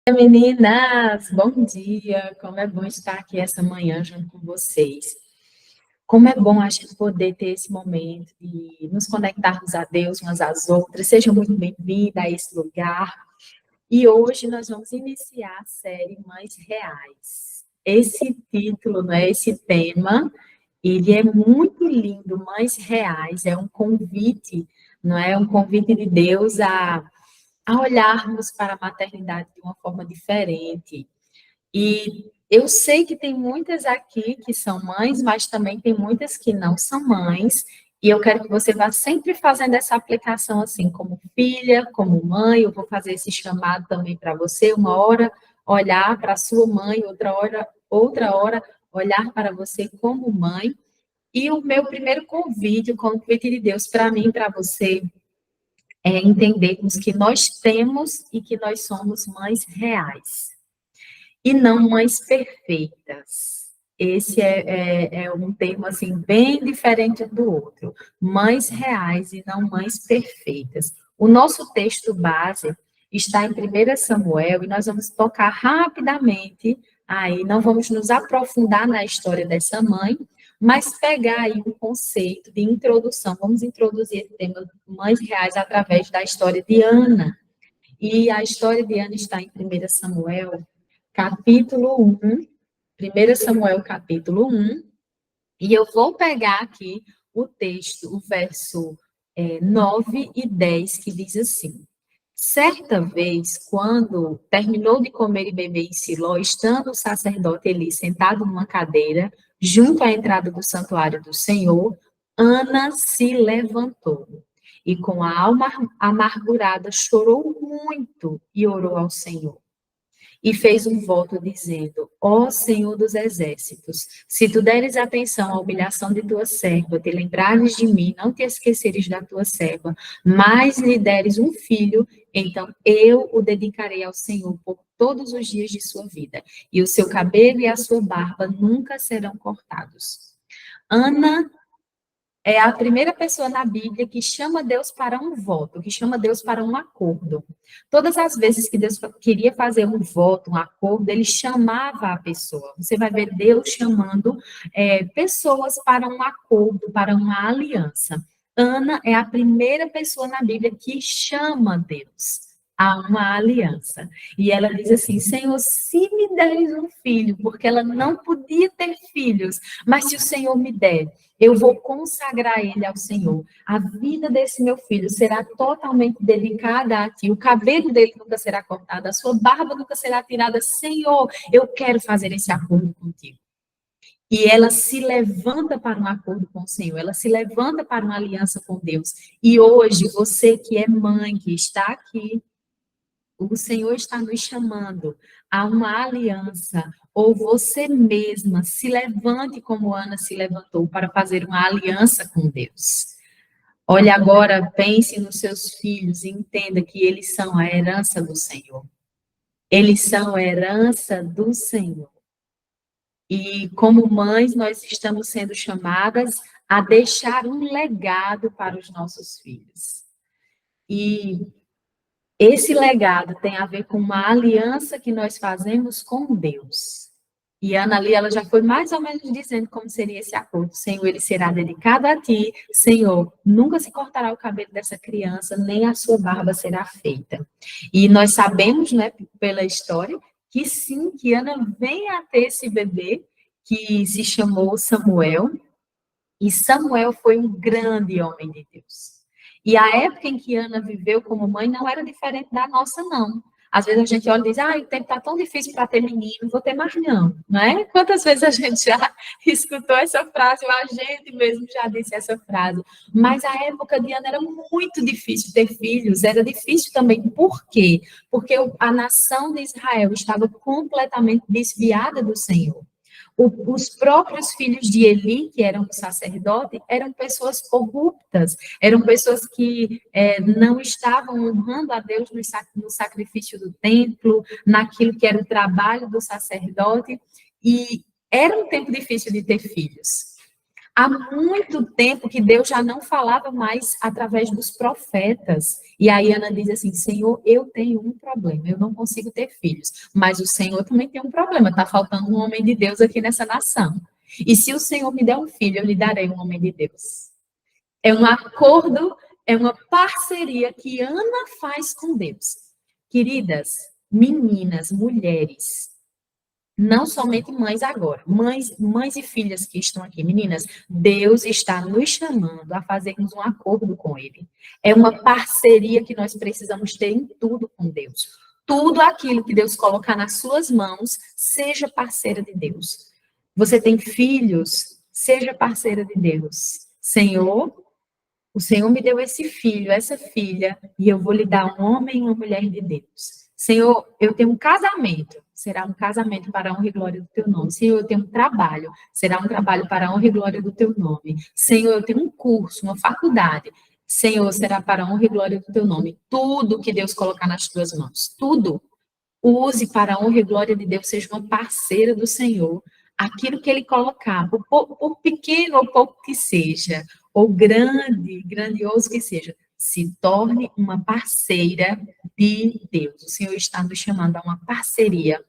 Meninas, bom dia! Como é bom estar aqui essa manhã junto com vocês. Como é bom a gente poder ter esse momento de nos conectarmos a Deus umas às outras. Sejam muito bem-vindas a esse lugar. E hoje nós vamos iniciar a série Mães Reais. Esse título, né, esse tema, ele é muito lindo. Mães Reais é um convite, não é? Um convite de Deus a olharmos para a maternidade de uma forma diferente. E eu sei que tem muitas aqui que são mães, mas também tem muitas que não são mães. E eu quero que você vá sempre fazendo essa aplicação assim, como filha, como mãe. Eu vou fazer esse chamado também para você. Uma hora olhar para a sua mãe, outra hora olhar para você como mãe. E o meu primeiro convite, o convite de Deus para mim e para você, é entendermos que nós temos e que nós somos mães reais e não mães perfeitas. Esse é um termo assim bem diferente do outro. Mães reais e não mães perfeitas. O nosso texto base está em 1 Samuel e nós vamos tocar rapidamente aí, não vamos nos aprofundar na história dessa mãe, mas pegar aí um conceito de introdução. Vamos introduzir esse tema mães reais através da história de Ana. E a história de Ana está em 1 Samuel, capítulo 1, 1 Samuel, capítulo 1, e eu vou pegar aqui o texto, o verso 9 e 10, que diz assim: Certa vez, quando terminou de comer e beber em Siló, estando o sacerdote Eli sentado numa cadeira, junto à entrada do santuário do Senhor, Ana se levantou e, com a alma amargurada, chorou muito e orou ao Senhor. E fez um voto dizendo: Ó Senhor dos exércitos, se tu deres atenção à humilhação de tua serva, te lembrares de mim, não te esqueceres da tua serva, mas lhe deres um filho, então eu o dedicarei ao Senhor por todos os dias de sua vida, e o seu cabelo e a sua barba nunca serão cortados. Ana é a primeira pessoa na Bíblia que chama Deus para um voto, que chama Deus para um acordo. Todas as vezes que Deus queria fazer um voto, um acordo, ele chamava a pessoa. Você vai ver Deus chamando pessoas para um acordo, para uma aliança. Ana é a primeira pessoa na Bíblia que chama Deus a uma aliança. E ela diz assim: Senhor, se me deres um filho, porque ela não podia ter filhos, mas se o Senhor me der, eu vou consagrar ele ao Senhor. A vida desse meu filho será totalmente dedicada a ti. O cabelo dele nunca será cortado, a sua barba nunca será tirada. Senhor, eu quero fazer esse acordo contigo. E ela se levanta para um acordo com o Senhor, ela se levanta para uma aliança com Deus. E hoje, você que é mãe, que está aqui, o Senhor está nos chamando a uma aliança, ou você mesma se levante como Ana se levantou para fazer uma aliança com Deus. Olhe agora, pense nos seus filhos e entenda que eles são a herança do Senhor. Eles são a herança do Senhor. E como mães, nós estamos sendo chamadas a deixar um legado para os nossos filhos. E esse legado tem a ver com uma aliança que nós fazemos com Deus. E Ana ali, ela já foi mais ou menos dizendo como seria esse acordo. Senhor, ele será dedicado a ti. Senhor, nunca se cortará o cabelo dessa criança, nem a sua barba será feita. E nós sabemos, né, pela história, que sim, que Ana vem a ter esse bebê, que se chamou Samuel. E Samuel foi um grande homem de Deus. E a época em que Ana viveu como mãe não era diferente da nossa, não. Às vezes a gente olha e diz: o tempo está tão difícil para ter menino, vou ter mais não é? Quantas vezes a gente já escutou essa frase, ou a gente mesmo já disse essa frase. Mas a época de Ana era muito difícil ter filhos, era difícil também. Por quê? Porque a nação de Israel estava completamente desviada do Senhor. Os próprios filhos de Eli, que eram sacerdotes, eram pessoas corruptas, eram pessoas que não estavam honrando a Deus no sacrifício do templo, naquilo que era o trabalho do sacerdote, e era um tempo difícil de ter filhos. Há muito tempo que Deus já não falava mais através dos profetas. E aí Ana diz assim: Senhor, eu tenho um problema, eu não consigo ter filhos. Mas o Senhor também tem um problema, está faltando um homem de Deus aqui nessa nação. E se o Senhor me der um filho, eu lhe darei um homem de Deus. É um acordo, é uma parceria que Ana faz com Deus. Queridas, meninas, mulheres, não somente mães agora, mães e filhas que estão aqui, meninas, Deus está nos chamando a fazermos um acordo com Ele. É uma parceria que nós precisamos ter em tudo com Deus. Tudo aquilo que Deus colocar nas suas mãos, seja parceira de Deus. Você tem filhos, seja parceira de Deus. Senhor, o Senhor me deu esse filho, essa filha, e eu vou lhe dar um homem e uma mulher de Deus. Senhor, eu tenho um casamento, será um casamento para a honra e glória do teu nome. Senhor, eu tenho um trabalho, será um trabalho para a honra e glória do teu nome. Senhor, eu tenho um curso, uma faculdade, Senhor, será para a honra e glória do teu nome. Tudo que Deus colocar nas tuas mãos, tudo, use para a honra e glória de Deus, seja uma parceira do Senhor. Aquilo que Ele colocar, por pequeno ou pouco que seja, ou grande, grandioso que seja, se torne uma parceira de Deus. O Senhor está nos chamando a uma parceria.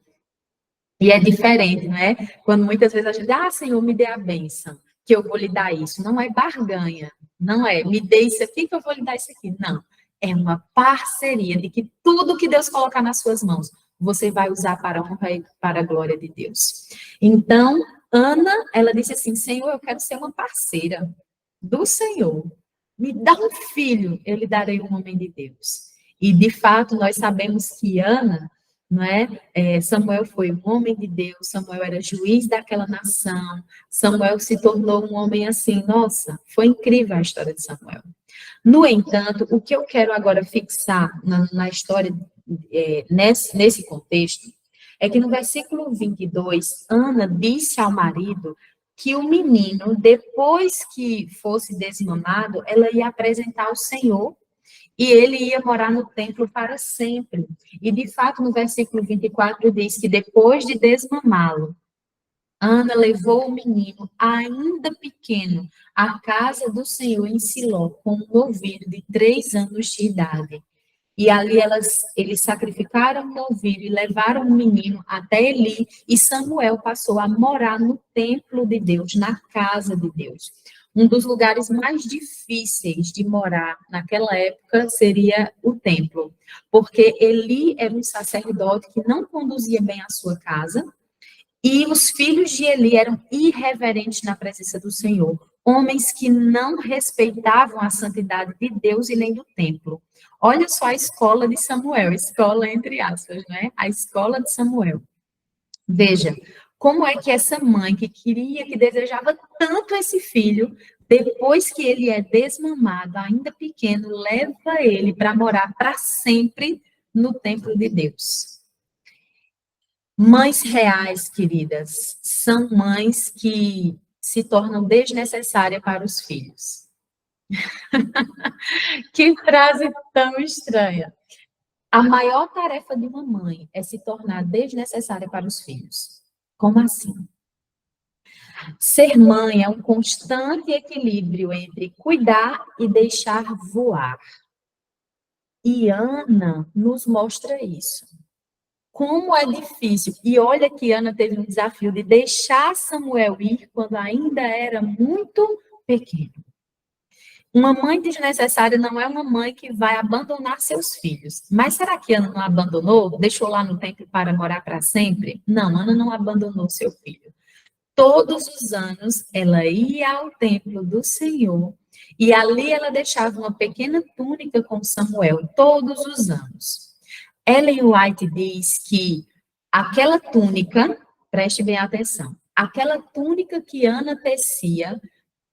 E é diferente, não é? Quando muitas vezes a gente, Senhor, me dê a bênção, que eu vou lhe dar isso. Não é barganha, não é, me dê isso aqui que eu vou lhe dar isso aqui. Não, é uma parceria de que tudo que Deus colocar nas suas mãos, você vai usar para a honra e para a glória de Deus. Então, Ana, ela disse assim, Senhor, eu quero ser uma parceira do Senhor. Me dá um filho, eu lhe darei um homem de Deus. E, de fato, nós sabemos que Ana, não é? Samuel foi um homem de Deus, Samuel era juiz daquela nação, Samuel se tornou um homem assim, nossa, foi incrível a história de Samuel. No entanto, o que eu quero agora fixar na história, nesse contexto, é que no versículo 22, Ana disse ao marido que o menino, depois que fosse desmamado, ela ia apresentar ao Senhor e ele ia morar no templo para sempre. E, de fato, no versículo 24 diz que depois de desmamá-lo, Ana levou o menino, ainda pequeno, à casa do Senhor em Siló, com um novilho de 3 anos de idade. E ali eles sacrificaram o novilho e levaram o menino até Eli, e Samuel passou a morar no templo de Deus, na casa de Deus. Um dos lugares mais difíceis de morar naquela época seria o templo, porque Eli era um sacerdote que não conduzia bem a sua casa, e os filhos de Eli eram irreverentes na presença do Senhor, homens que não respeitavam a santidade de Deus e nem do templo. Olha só a escola de Samuel, escola entre aspas, né? A escola de Samuel. Veja, como é que essa mãe que queria, que desejava tanto esse filho, depois que ele é desmamado, ainda pequeno, leva ele para morar para sempre no templo de Deus. Mães reais, queridas, são mães que se tornam desnecessárias para os filhos. Que frase tão estranha. A maior tarefa de uma mãe é se tornar desnecessária para os filhos. Como assim? Ser mãe é um constante equilíbrio entre cuidar e deixar voar. E Ana nos mostra isso. Como é difícil. E olha que Ana teve um desafio de deixar Samuel ir quando ainda era muito pequeno. Uma mãe desnecessária não é uma mãe que vai abandonar seus filhos. Mas será que Ana não abandonou? Deixou lá no templo para morar para sempre? Não, Ana não abandonou seu filho. Todos os anos ela ia ao templo do Senhor e ali ela deixava uma pequena túnica com Samuel, todos os anos. Ellen White diz que aquela túnica, preste bem atenção, aquela túnica que Ana tecia,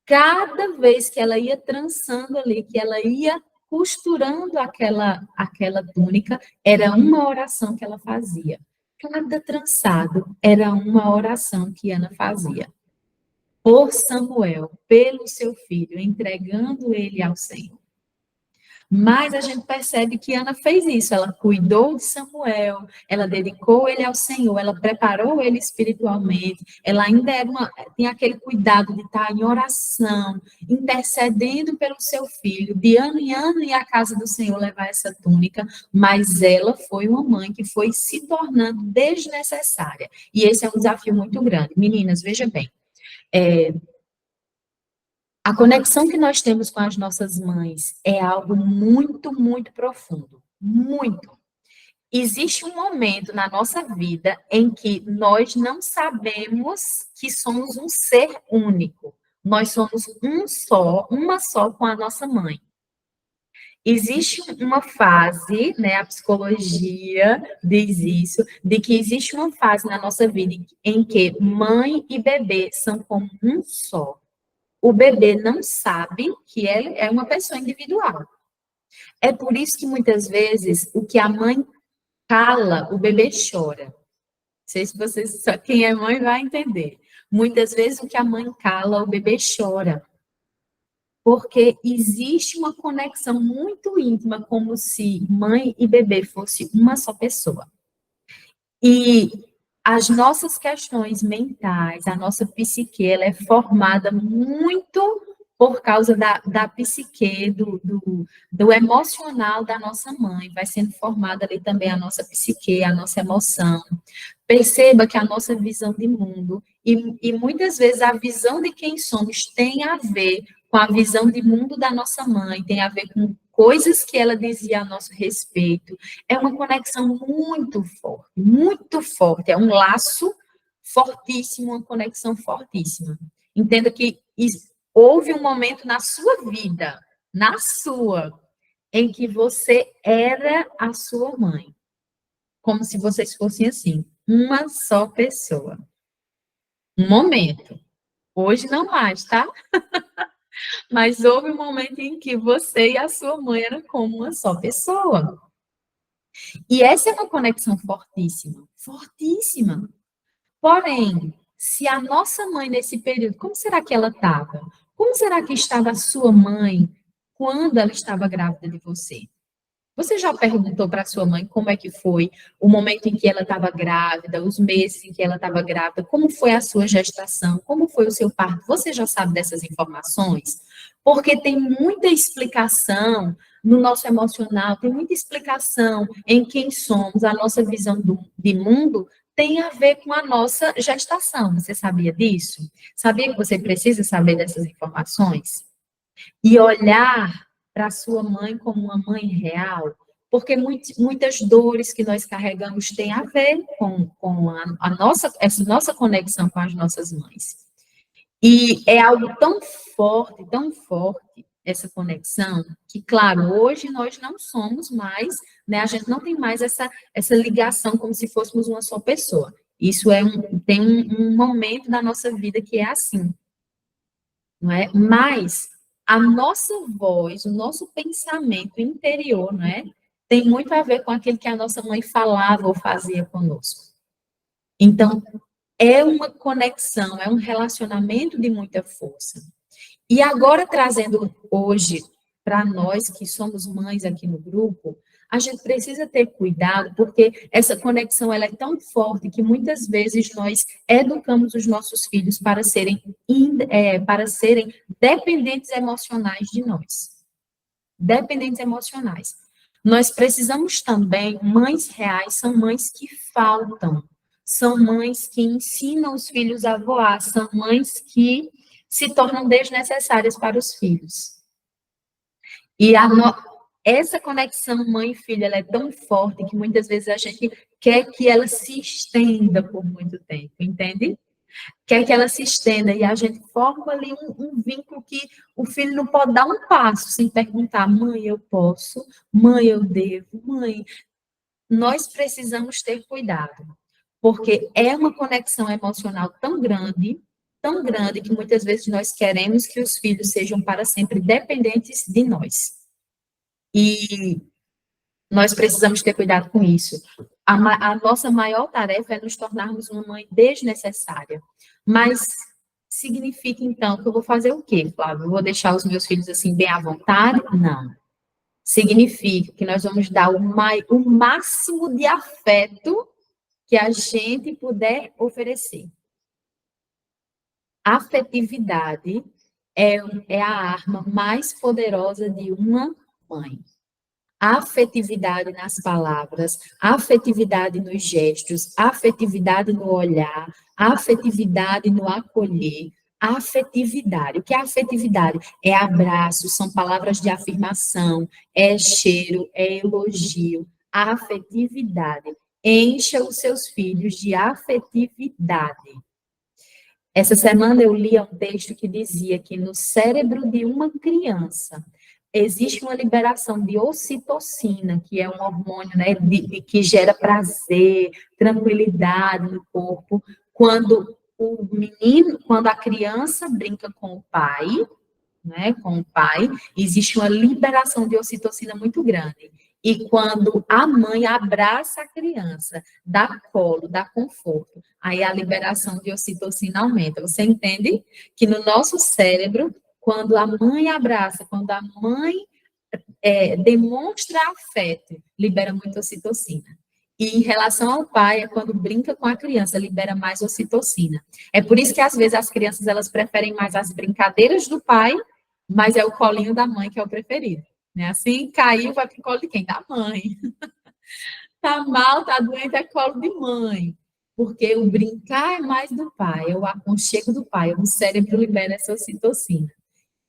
cada vez que ela ia trançando ali, que ela ia costurando aquela túnica, era uma oração que ela fazia. Cada trançado era uma oração que Ana fazia. Por Samuel, pelo seu filho, entregando ele ao Senhor. Mas a gente percebe que Ana fez isso, ela cuidou de Samuel, ela dedicou ele ao Senhor, ela preparou ele espiritualmente, ela ainda tinha aquele cuidado de estar em oração, intercedendo pelo seu filho, de ano em ano ir à casa do Senhor levar essa túnica, mas ela foi uma mãe que foi se tornando desnecessária. E esse é um desafio muito grande. Meninas, veja bem, a conexão que nós temos com as nossas mães é algo muito, muito profundo. Muito. Existe um momento na nossa vida em que nós não sabemos que somos um ser único. Nós somos um só, uma só com a nossa mãe. Existe uma fase, né, a psicologia diz isso, de que existe uma fase na nossa vida em que mãe e bebê são como um só. O bebê não sabe que ele é uma pessoa individual. É por isso que muitas vezes o que a mãe cala, o bebê chora. Não sei se vocês, quem é mãe vai entender. Muitas vezes o que a mãe cala, o bebê chora. Porque existe uma conexão muito íntima, como se mãe e bebê fosse uma só pessoa. E as nossas questões mentais, a nossa psique, ela é formada muito por causa da psique, do emocional da nossa mãe. Vai sendo formada ali também a nossa psique, a nossa emoção. Perceba que a nossa visão de mundo, e muitas vezes a visão de quem somos tem a ver com a visão de mundo da nossa mãe, tem a ver com coisas que ela dizia a nosso respeito. É uma conexão muito forte, é um laço fortíssimo, uma conexão fortíssima. Entenda que houve um momento na sua vida, na sua, em que você era a sua mãe, como se vocês fossem assim, uma só pessoa. Um momento. Hoje não mais, tá? Mas houve um momento em que você e a sua mãe eram como uma só pessoa. E essa é uma conexão fortíssima, fortíssima. Porém, se a nossa mãe nesse período, como será que ela estava? Como será que estava a sua mãe quando ela estava grávida de você? Você já perguntou para sua mãe como é que foi o momento em que ela estava grávida, os meses em que ela estava grávida, como foi a sua gestação, como foi o seu parto? Você já sabe dessas informações? Porque tem muita explicação no nosso emocional, tem muita explicação em quem somos, a nossa visão de mundo tem a ver com a nossa gestação. Você sabia disso? Sabia que você precisa saber dessas informações? E olhar para a sua mãe como uma mãe real, porque muitas dores que nós carregamos têm a ver com essa nossa conexão com as nossas mães. E é algo tão forte, essa conexão, que, claro, hoje nós não somos mais, né, a gente não tem mais essa ligação como se fôssemos uma só pessoa. Isso tem um momento da nossa vida que é assim, não é? Mas a nossa voz, o nosso pensamento interior, não é? Tem muito a ver com aquilo que a nossa mãe falava ou fazia conosco. Então, é uma conexão, é um relacionamento de muita força. E agora, trazendo hoje para nós que somos mães aqui no grupo, a gente precisa ter cuidado, porque essa conexão ela é tão forte que muitas vezes nós educamos os nossos filhos para serem dependentes emocionais de nós. Dependentes emocionais. Nós precisamos também, mães reais são mães que faltam, são mães que ensinam os filhos a voar, são mães que se tornam desnecessárias para os filhos. E essa conexão mãe e filho ela é tão forte que muitas vezes a gente quer que ela se estenda por muito tempo, entende? Quer que ela se estenda e a gente forma ali um vínculo que o filho não pode dar um passo sem perguntar, mãe, eu posso? Mãe, eu devo? Mãe, nós precisamos ter cuidado, porque é uma conexão emocional tão grande que muitas vezes nós queremos que os filhos sejam para sempre dependentes de nós. E nós precisamos ter cuidado com isso. A nossa maior tarefa é nos tornarmos uma mãe desnecessária. Mas significa, então, que eu vou fazer o quê, Flávio? Eu vou deixar os meus filhos assim bem à vontade? Não. Significa que nós vamos dar o máximo de afeto que a gente puder oferecer. Afetividade é a arma mais poderosa de uma mãe. Afetividade nas palavras, afetividade nos gestos, afetividade no olhar, afetividade no acolher, afetividade. O que é afetividade? É abraço, são palavras de afirmação, é cheiro, é elogio. Afetividade. Encha os seus filhos de afetividade. Essa semana eu li um texto que dizia que no cérebro de uma criança existe uma liberação de ocitocina, que é um hormônio, né, que gera prazer, tranquilidade no corpo, quando a criança brinca com o pai, né, com o pai, existe uma liberação de ocitocina muito grande. E quando a mãe abraça a criança, dá colo, dá conforto, aí a liberação de ocitocina aumenta. Você entende que no nosso cérebro, quando a mãe abraça, quando a mãe demonstra afeto, libera muito ocitocina. E em relação ao pai, é quando brinca com a criança, libera mais ocitocina. É por isso que, às vezes, as crianças elas preferem mais as brincadeiras do pai, mas é o colinho da mãe que é o preferido. Né? Assim, caiu, vai para o colo de quem? Da mãe. Tá mal, tá doente, é colo de mãe. Porque o brincar é mais do pai, é o aconchego do pai, o cérebro libera essa ocitocina.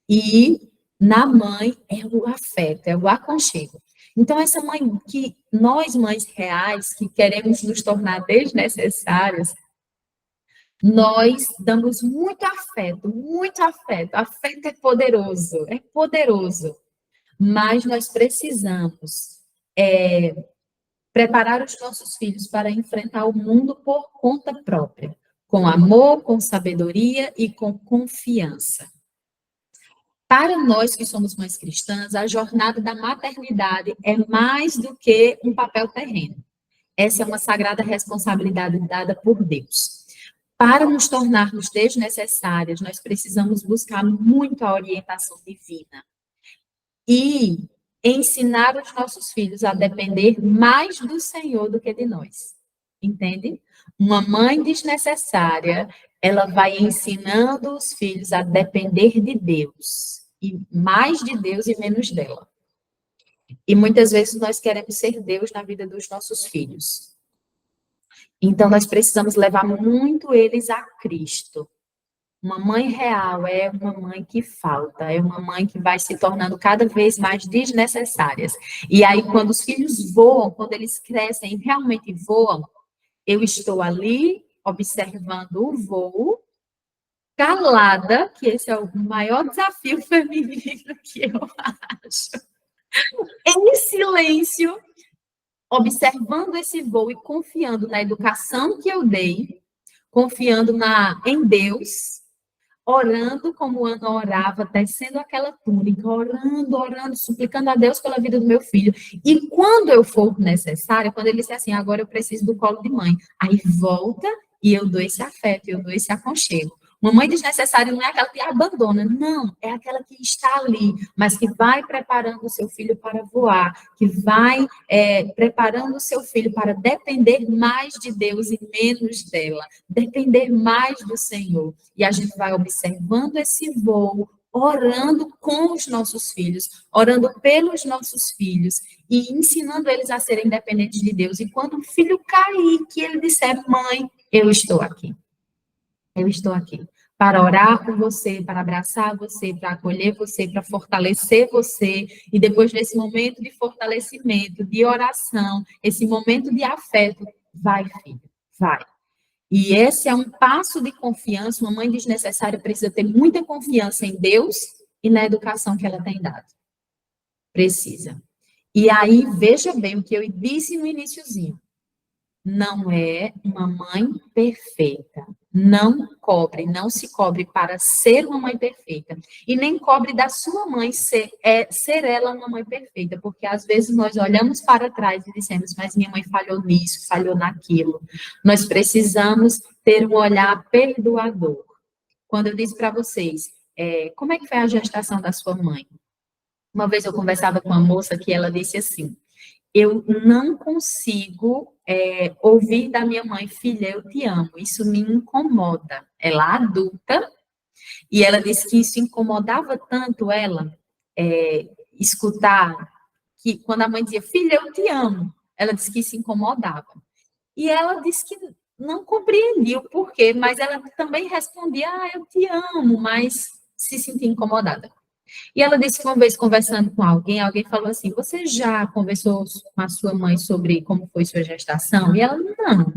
E na mãe é o afeto, é o aconchego. Então, essa mãe que nós, mães reais, que queremos nos tornar desnecessárias, nós damos muito afeto, muito afeto. Afeto é poderoso. Mas nós precisamos preparar os nossos filhos para enfrentar o mundo por conta própria, com amor, com sabedoria e com confiança. Para nós que somos mães cristãs, a jornada da maternidade é mais do que um papel terreno. Essa é uma sagrada responsabilidade dada por Deus. Para nos tornarmos desnecessárias, nós precisamos buscar muito a orientação divina e ensinar os nossos filhos a depender mais do Senhor do que de nós. Entende? Uma mãe desnecessária, ela vai ensinando os filhos a depender de Deus, e mais de Deus e menos dela. E muitas vezes nós queremos ser Deus na vida dos nossos filhos. Então nós precisamos levar muito eles a Cristo. Uma mãe real é uma mãe que falta, é uma mãe que vai se tornando cada vez mais desnecessárias. E aí, quando os filhos voam, quando eles crescem e realmente voam, eu estou ali observando o voo, calada, que esse é o maior desafio feminino que eu acho. Em silêncio, observando esse voo e confiando na educação que eu dei, confiando em Deus, orando como Ana orava, tecendo aquela túnica, orando, suplicando a Deus pela vida do meu filho. E quando eu for necessário, quando ele disser assim, agora eu preciso do colo de mãe, aí volta e eu dou esse afeto, eu dou esse aconchego. Uma mãe desnecessária não é aquela que abandona, não, é aquela que está ali, mas que vai preparando o seu filho para voar, que vai preparando o seu filho para depender mais de Deus e menos dela, depender mais do Senhor. E a gente vai observando esse voo, orando com os nossos filhos, orando pelos nossos filhos e ensinando eles a serem dependentes de Deus. E quando o filho cair, que ele disser, mãe, eu estou aqui. Eu estou aqui para orar por você, para abraçar você, para acolher você, para fortalecer você. E depois desse momento de fortalecimento, de oração, esse momento de afeto, vai, filho, vai. E esse é um passo de confiança. Uma mãe desnecessária precisa ter muita confiança em Deus e na educação que ela tem dado. Precisa. E aí, veja bem o que eu disse no iniciozinho. Não é uma mãe perfeita. Não se cobre para ser uma mãe perfeita. E nem cobre da sua mãe ser ela uma mãe perfeita, porque às vezes nós olhamos para trás e dizemos, mas minha mãe falhou nisso, falhou naquilo. Nós precisamos ter um olhar perdoador. Quando eu disse para vocês, como é que foi a gestação da sua mãe? Uma vez eu conversava com uma moça que ela disse assim: eu não consigo ouvir da minha mãe, filha, eu te amo. Isso me incomoda. Ela é adulta e ela disse que isso incomodava tanto ela escutar que quando a mãe dizia, filha, eu te amo, ela disse que isso incomodava. E ela disse que não compreendia o porquê, mas ela também respondia, eu te amo, mas se sentia incomodada. E ela disse que uma vez conversando com alguém, alguém falou assim, você já conversou com a sua mãe sobre como foi sua gestação? E ela, não.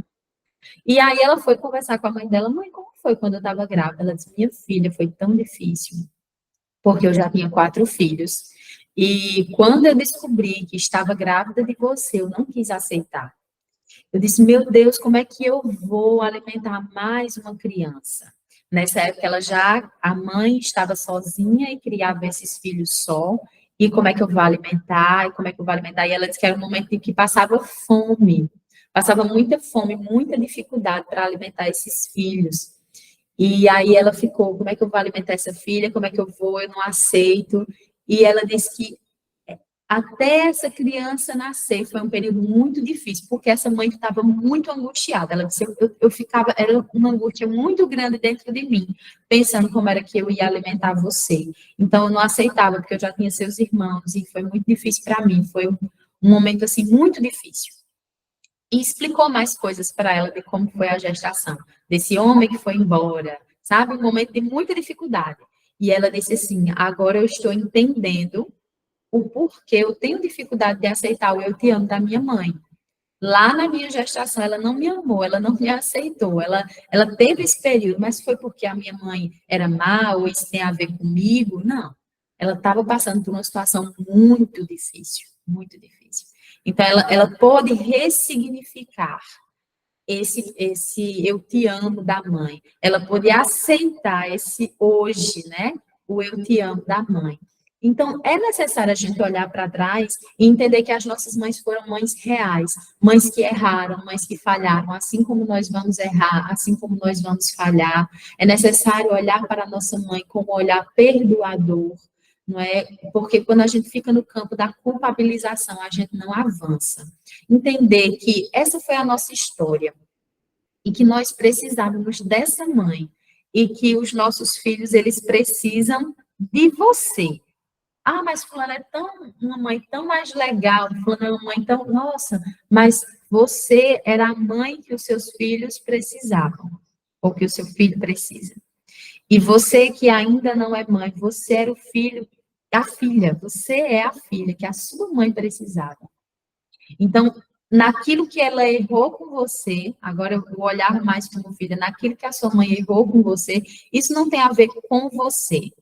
E aí ela foi conversar com a mãe dela, mãe, como foi quando eu estava grávida? Ela disse, minha filha, foi tão difícil, porque eu já tinha 4 filhos. E quando eu descobri que estava grávida de você, eu não quis aceitar. Eu disse, meu Deus, como é que eu vou alimentar mais uma criança? Nessa época, a mãe estava sozinha e criava esses filhos só. E como é que eu vou alimentar? E como é que eu vou alimentar? E ela disse que era um momento em que passava fome. Passava muita fome, muita dificuldade para alimentar esses filhos. E aí ela ficou, como é que eu vou alimentar essa filha? Como é que eu vou? Eu não aceito. E ela disse que até essa criança nascer foi um período muito difícil, porque essa mãe estava muito angustiada. Ela disse, eu ficava, era uma angústia muito grande dentro de mim, pensando como era que eu ia alimentar você. Então, eu não aceitava, porque eu já tinha seus irmãos, e foi muito difícil para mim. Foi um momento, assim, muito difícil. E explicou mais coisas para ela de como foi a gestação, desse homem que foi embora, sabe? Um momento de muita dificuldade. E ela disse assim, agora eu estou entendendo o porquê eu tenho dificuldade de aceitar o eu te amo da minha mãe. Lá na minha gestação, ela não me amou, ela não me aceitou, ela teve esse período, mas foi porque a minha mãe era má ou isso tem a ver comigo? Não. Ela estava passando por uma situação muito difícil, muito difícil. Então, ela pôde ressignificar esse eu te amo da mãe. Ela pôde aceitar esse hoje, né? O eu te amo da mãe. Então, é necessário a gente olhar para trás e entender que as nossas mães foram mães reais, mães que erraram, mães que falharam, assim como nós vamos errar, assim como nós vamos falhar. É necessário olhar para a nossa mãe como um olhar perdoador, não é? Porque quando a gente fica no campo da culpabilização, a gente não avança. Entender que essa foi a nossa história e que nós precisávamos dessa mãe e que os nossos filhos eles precisam de você. Ah, mas fulana é uma mãe tão mais legal, fulana é uma mãe tão, nossa, mas você era a mãe que os seus filhos precisavam, ou que o seu filho precisa. E você que ainda não é mãe, você era o filho, a filha, você é a filha que a sua mãe precisava. Então, naquilo que ela errou com você, agora eu vou olhar mais como filha, naquilo que a sua mãe errou com você, isso não tem a ver com você.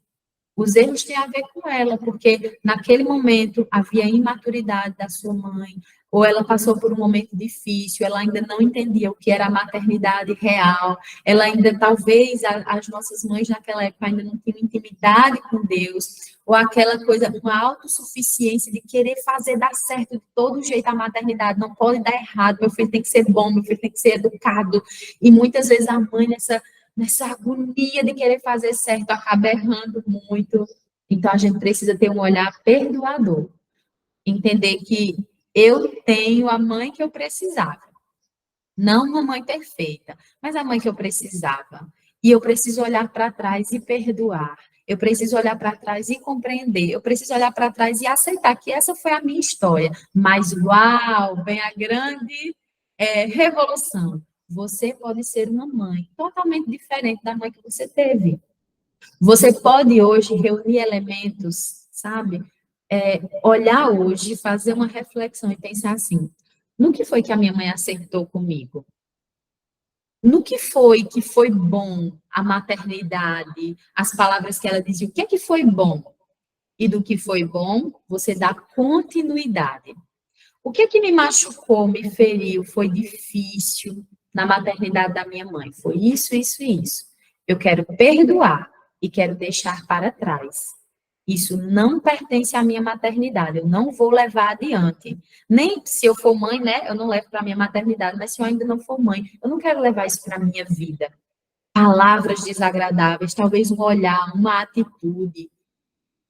Os erros têm a ver com ela, porque naquele momento havia imaturidade da sua mãe, ou ela passou por um momento difícil, ela ainda não entendia o que era a maternidade real, ela ainda, talvez, as nossas mães naquela época ainda não tinham intimidade com Deus, ou aquela coisa, uma autossuficiência de querer fazer dar certo de todo jeito a maternidade, não pode dar errado, meu filho tem que ser bom, meu filho tem que ser educado, e muitas vezes a mãe nessa agonia de querer fazer certo, acaba errando muito. Então, a gente precisa ter um olhar perdoador. Entender que eu tenho a mãe que eu precisava. Não uma mãe perfeita, mas a mãe que eu precisava. E eu preciso olhar para trás e perdoar. Eu preciso olhar para trás e compreender. Eu preciso olhar para trás e aceitar que essa foi a minha história. Mas, uau, vem a grande revolução. Você pode ser uma mãe totalmente diferente da mãe que você teve. Você pode hoje reunir elementos, sabe? Olhar hoje, fazer uma reflexão e pensar assim: no que foi que a minha mãe acertou comigo? No que foi bom a maternidade, as palavras que ela dizia, o que é que foi bom? E do que foi bom, você dá continuidade. O que é que me machucou, me feriu, foi difícil na maternidade da minha mãe? Foi isso, isso e isso. Eu quero perdoar e quero deixar para trás. Isso não pertence à minha maternidade, eu não vou levar adiante. Nem se eu for mãe, né? Eu não levo para a minha maternidade, mas se eu ainda não for mãe, eu não quero levar isso para a minha vida. Palavras desagradáveis, talvez um olhar, uma atitude.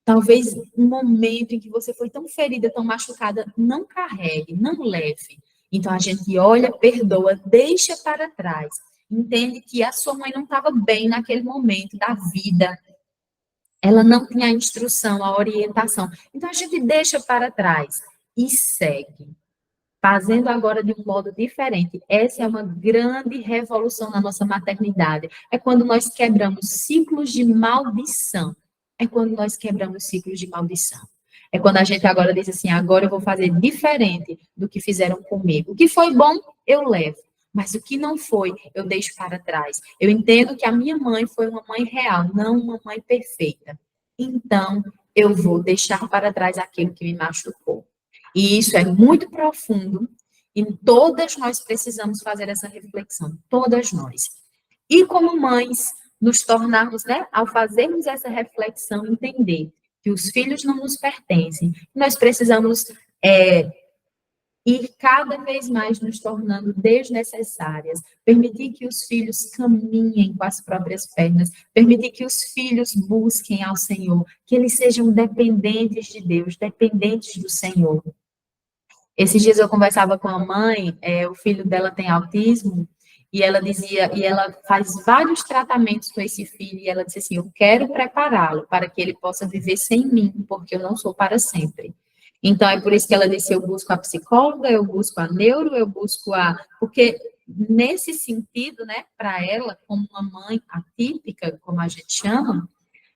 Talvez um momento em que você foi tão ferida, tão machucada, não carregue, não leve. Então a gente olha, perdoa, deixa para trás. Entende que a sua mãe não estava bem naquele momento da vida. Ela não tinha a instrução, a orientação. Então a gente deixa para trás e segue, fazendo agora de um modo diferente. Essa é uma grande revolução na nossa maternidade. É quando nós quebramos ciclos de maldição. É quando nós quebramos ciclos de maldição. É quando a gente agora diz assim, agora eu vou fazer diferente do que fizeram comigo. O que foi bom, eu levo. Mas o que não foi, eu deixo para trás. Eu entendo que a minha mãe foi uma mãe real, não uma mãe perfeita. Então, eu vou deixar para trás aquilo que me machucou. E isso é muito profundo e todas nós precisamos fazer essa reflexão, todas nós. E como mães, nos tornarmos, né, ao fazermos essa reflexão, entender que os filhos não nos pertencem, nós precisamos ir cada vez mais nos tornando desnecessárias, permitir que os filhos caminhem com as próprias pernas, permitir que os filhos busquem ao Senhor, que eles sejam dependentes de Deus, dependentes do Senhor. Esses dias eu conversava com a mãe, o filho dela tem autismo, e ela dizia, e ela faz vários tratamentos com esse filho, e ela disse assim, eu quero prepará-lo para que ele possa viver sem mim, porque eu não sou para sempre. Então, é por isso que ela disse, eu busco a psicóloga, eu busco a neuro, eu busco a... Porque nesse sentido, né, para ela, como uma mãe atípica, como a gente chama,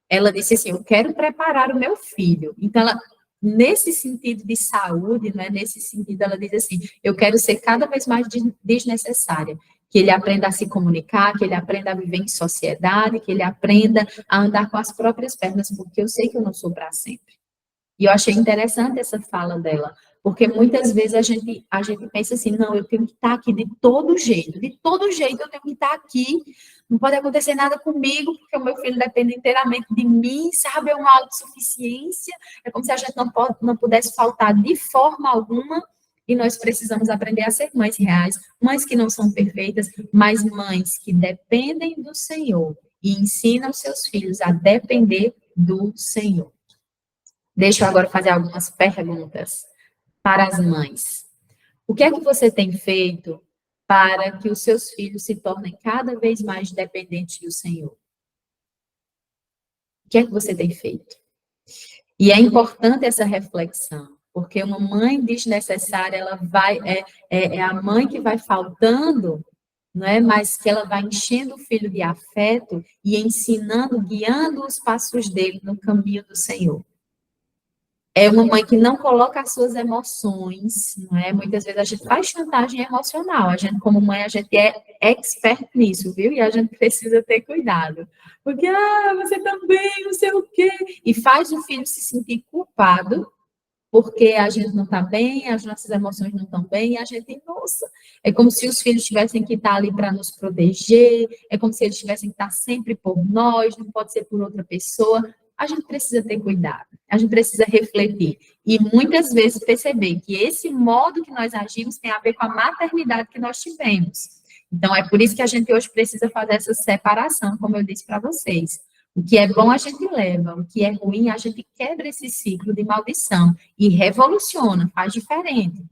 ela disse assim, eu quero preparar o meu filho. Então, ela, nesse sentido de saúde, né, nesse sentido, ela diz assim, eu quero ser cada vez mais desnecessária, que ele aprenda a se comunicar, que ele aprenda a viver em sociedade, que ele aprenda a andar com as próprias pernas, porque eu sei que eu não sou para sempre. E eu achei interessante essa fala dela, porque muitas vezes a gente pensa assim, não, eu tenho que estar aqui de todo jeito eu tenho que estar aqui, não pode acontecer nada comigo, porque o meu filho depende inteiramente de mim, sabe, é uma autossuficiência, é como se a gente não pudesse faltar de forma alguma, e nós precisamos aprender a ser mães reais, mães que não são perfeitas, mas mães que dependem do Senhor, e ensinam seus filhos a depender do Senhor. Deixa eu agora fazer algumas perguntas para as mães. O que é que você tem feito para que os seus filhos se tornem cada vez mais dependentes do Senhor? O que é que você tem feito? E é importante essa reflexão, porque uma mãe desnecessária, ela vai, é a mãe que vai faltando, não é? Mas que ela vai enchendo o filho de afeto e ensinando, guiando os passos dele no caminho do Senhor. É uma mãe que não coloca as suas emoções, não é? Muitas vezes a gente faz chantagem emocional. A gente, como mãe, a gente é expert nisso, viu? E a gente precisa ter cuidado. Porque, você também, não sei o quê. E faz o filho se sentir culpado, porque a gente não está bem, as nossas emoções não estão bem, e a gente, nossa, é como se os filhos tivessem que estar ali para nos proteger, é como se eles tivessem que estar sempre por nós, não pode ser por outra pessoa. A gente precisa ter cuidado, a gente precisa refletir e muitas vezes perceber que esse modo que nós agimos tem a ver com a maternidade que nós tivemos. Então, é por isso que a gente hoje precisa fazer essa separação, como eu disse para vocês. O que é bom a gente leva, o que é ruim a gente quebra esse ciclo de maldição e revoluciona, faz diferente.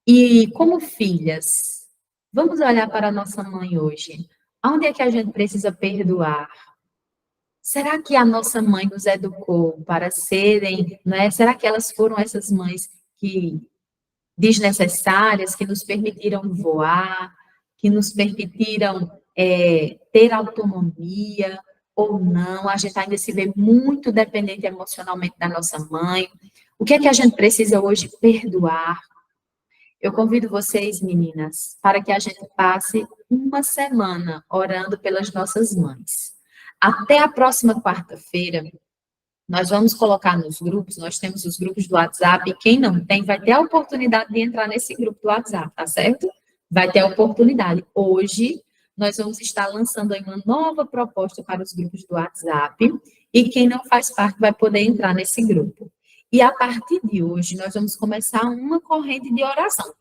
E como filhas, vamos olhar para a nossa mãe hoje. Onde é que a gente precisa perdoar? Será que a nossa mãe nos educou para serem, né? Será que elas foram essas mães que desnecessárias, que nos permitiram voar, que nos permitiram ter autonomia ou não? A gente ainda se vê muito dependente emocionalmente da nossa mãe. O que é que a gente precisa hoje perdoar? Eu convido vocês, meninas, para que a gente passe uma semana orando pelas nossas mães. Até a próxima quarta-feira, nós vamos colocar nos grupos, nós temos os grupos do WhatsApp, e quem não tem vai ter a oportunidade de entrar nesse grupo do WhatsApp, tá certo? Vai ter a oportunidade. Hoje, nós vamos estar lançando aí uma nova proposta para os grupos do WhatsApp, e quem não faz parte vai poder entrar nesse grupo. E a partir de hoje, nós vamos começar uma corrente de oração.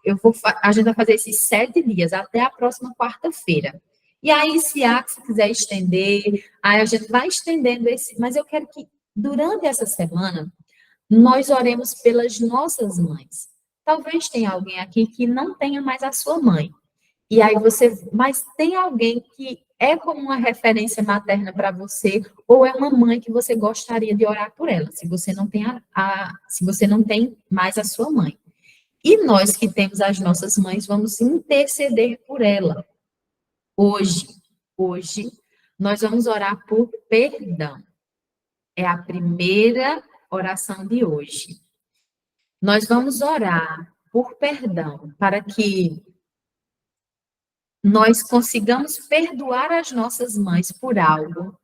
A gente vai fazer esses 7 dias, até a próxima quarta-feira. E aí, se quiser estender, aí a gente vai estendendo esse, mas eu quero que durante essa semana, nós oremos pelas nossas mães. Talvez tenha alguém aqui que não tenha mais a sua mãe. E aí mas tem alguém que é como uma referência materna para você, ou é uma mãe que você gostaria de orar por ela, se você não tem se você não tem mais a sua mãe. E nós que temos as nossas mães, vamos interceder por ela. Hoje, nós vamos orar por perdão. É a primeira oração de hoje. Nós vamos orar por perdão, para que nós consigamos perdoar as nossas mães por algo,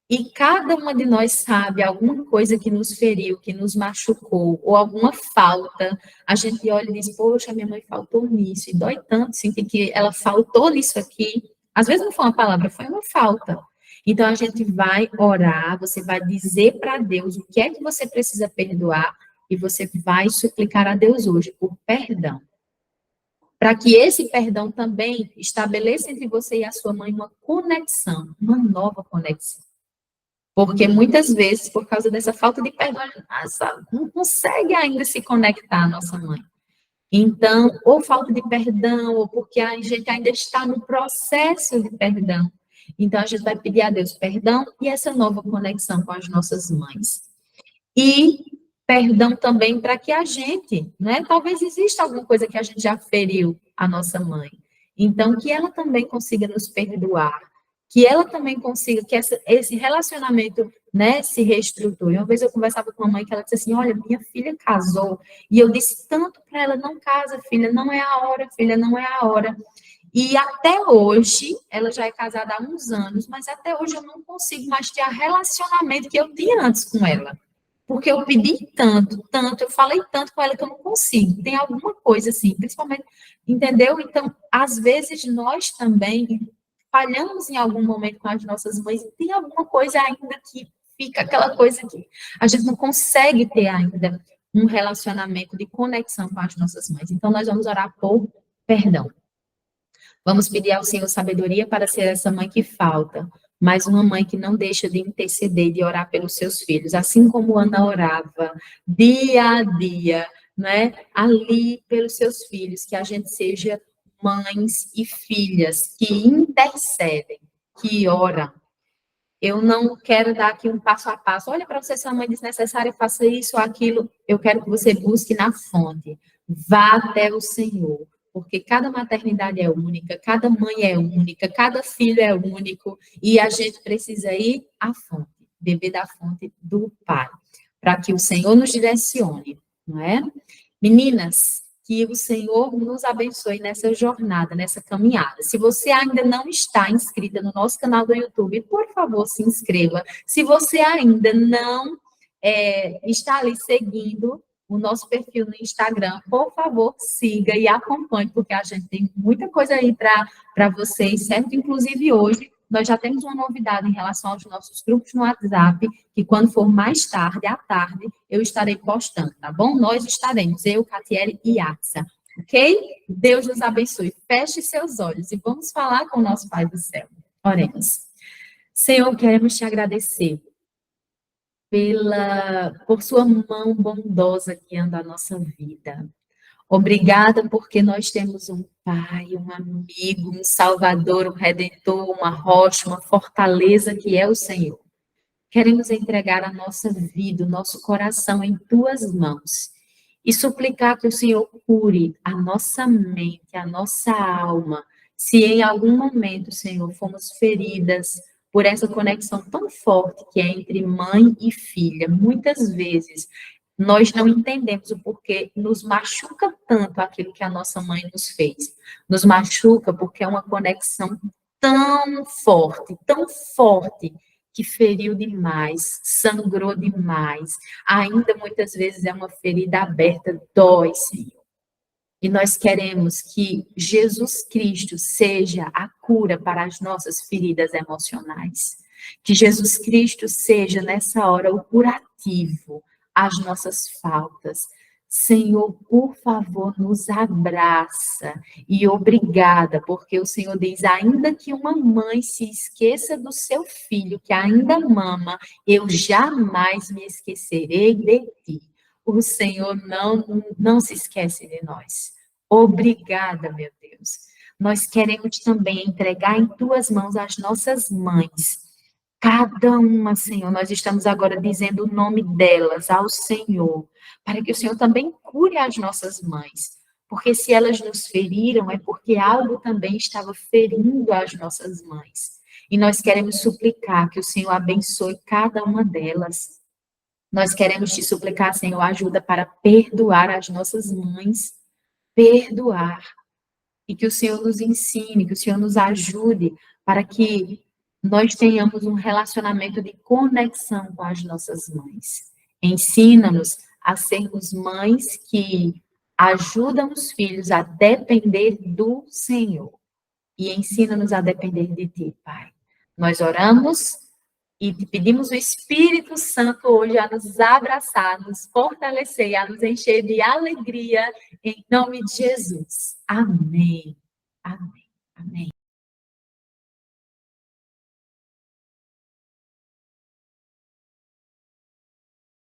e cada uma de nós sabe alguma coisa que nos feriu, que nos machucou, ou alguma falta, a gente olha e diz, poxa, minha mãe faltou nisso, e dói tanto sentir que ela faltou nisso aqui. Às vezes não foi uma palavra, foi uma falta. Então, a gente vai orar, você vai dizer para Deus o que é que você precisa perdoar, e você vai suplicar a Deus hoje por perdão. Para que esse perdão também estabeleça entre você e a sua mãe uma conexão, uma nova conexão. Porque muitas vezes, por causa dessa falta de perdão, a gente não consegue ainda se conectar à nossa mãe. Então, ou falta de perdão, ou porque a gente ainda está no processo de perdão. Então, a gente vai pedir a Deus perdão e essa nova conexão com as nossas mães. E perdão também para que a gente, né? Talvez exista alguma coisa que a gente já feriu a nossa mãe. Então, que ela também consiga nos perdoar, que ela também consiga, que esse relacionamento, né, se reestruture. Uma vez eu conversava com uma mãe que ela disse assim, olha, minha filha casou, e eu disse tanto para ela, não casa, filha, não é a hora, filha, não é a hora. E até hoje, ela já é casada há uns anos, mas até hoje eu não consigo mais ter o relacionamento que eu tinha antes com ela. Porque eu pedi tanto, eu falei tanto com ela que eu não consigo. Tem alguma coisa assim, principalmente, entendeu? Então, às vezes nós também falhamos em algum momento com as nossas mães e tem alguma coisa ainda que fica aquela coisa que a gente não consegue ter ainda um relacionamento de conexão com as nossas mães. Então, nós vamos orar por perdão. Vamos pedir ao Senhor sabedoria para ser essa mãe que falta, mas uma mãe que não deixa de interceder, de orar pelos seus filhos, assim como Ana orava, dia a dia, né? Ali pelos seus filhos, que a gente seja mães e filhas que intercedem, que oram. Eu não quero dar aqui um passo a passo. Olha para você, sua mãe desnecessária, faça isso ou aquilo. Eu quero que você busque na fonte. Vá até o Senhor. Porque cada maternidade é única, cada mãe é única, cada filho é único. E a gente precisa ir à fonte, beber da fonte do Pai. Para que o Senhor nos direcione, não é? Meninas, que o Senhor nos abençoe nessa jornada, nessa caminhada. Se você ainda não está inscrita no nosso canal do YouTube, por favor, se inscreva. Se você ainda não está ali seguindo o nosso perfil no Instagram, por favor, siga e acompanhe, porque a gente tem muita coisa aí para vocês, certo? Inclusive hoje, nós já temos uma novidade em relação aos nossos grupos no WhatsApp, que quando for mais tarde, à tarde, eu estarei postando, tá bom? Nós estaremos, eu, Catiele e Axa, ok? Deus nos abençoe. Feche seus olhos e vamos falar com o nosso Pai do céu. Oremos. Senhor, queremos te agradecer por sua mão bondosa guiando a nossa vida. Obrigada porque nós temos um Pai, um amigo, um Salvador, um Redentor, uma rocha, uma fortaleza que é o Senhor. Queremos entregar a nossa vida, o nosso coração em tuas mãos e suplicar que o Senhor cure a nossa mente, a nossa alma. Se em algum momento, Senhor, fomos feridas por essa conexão tão forte que é entre mãe e filha, muitas vezes nós não entendemos o porquê nos machuca tanto aquilo que a nossa mãe nos fez. Nos machuca porque é uma conexão tão forte, que feriu demais, sangrou demais. Ainda muitas vezes é uma ferida aberta, dói, Senhor. E nós queremos que Jesus Cristo seja a cura para as nossas feridas emocionais. Que Jesus Cristo seja, nessa hora, o curativo às nossas faltas. Senhor, por favor, nos abraça e obrigada, porque o Senhor diz: ainda que uma mãe se esqueça do seu filho que ainda mama, eu jamais me esquecerei de ti. O Senhor não se esquece de nós. Obrigada, meu Deus. Nós queremos também entregar em tuas mãos as nossas mães. Cada uma, Senhor, nós estamos agora dizendo o nome delas ao Senhor, para que o Senhor também cure as nossas mães. Porque se elas nos feriram, é porque algo também estava ferindo as nossas mães. E nós queremos suplicar que o Senhor abençoe cada uma delas. Nós queremos te suplicar, Senhor, ajuda para perdoar as nossas mães, perdoar. E que o Senhor nos ensine, que o Senhor nos ajude para que nós tenhamos um relacionamento de conexão com as nossas mães. Ensina-nos a sermos mães que ajudam os filhos a depender do Senhor. E ensina-nos a depender de Ti, Pai. Nós oramos e te pedimos o Espírito Santo hoje a nos abraçar, nos fortalecer, a nos encher de alegria, em nome de Jesus. Amém. Amém. Amém.